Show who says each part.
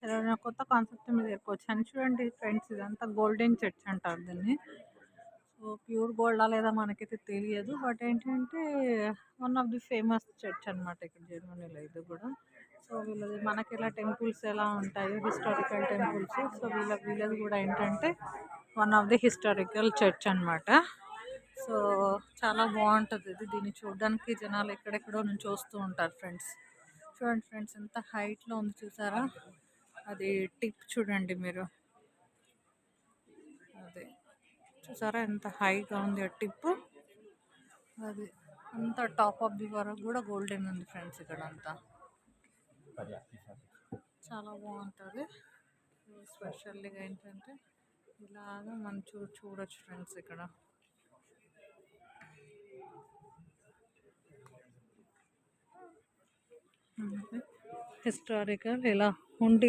Speaker 1: ఏదైనా కొత్త కాన్సెప్ట్ మీద చెప్పొచ్చు. చూడండి ఫ్రెండ్స్, ఇదంతా గోల్డెన్ చర్చ్ అంటారు దీన్ని. సో ప్యూర్ గోల్డా లేదా మనకైతే తెలియదు. బట్ ఏంటంటే one of the famous church అనమాట ఇక్కడ జర్మనీలో ఇది కూడా. సో వీళ్ళది మనకి ఎలా టెంపుల్స్ ఎలా ఉంటాయో హిస్టారికల్ టెంపుల్స్, సో వీళ్ళది కూడా ఏంటంటే one of the historical church అనమాట. సో చాలా బాగుంటుంది ఇది. దీన్ని చూడడానికి జనాలు ఎక్కడెక్కడో నుంచి వస్తూ ఉంటారు ఫ్రెండ్స్. చూడండి ఫ్రెండ్స్, ఎంత హైట్లో ఉంది చూసారా. అది టిప్ చూడండి మీరు, అదే చూసారా ఎంత హైగా ఉంది ఆ టిప్. అది అంతా టాప్ ఆఫ్ ది వరకు కూడా గోల్డెన్ ఉంది ఫ్రెండ్స్ ఇక్కడ అంతా. చాలా బాగుంటుంది. స్పెషల్గా ఏంటంటే ఇలాగా మనం చూడొచ్చు ఫ్రెండ్స్ ఇక్కడ. హిస్టారికల్ ఇలా ఉండి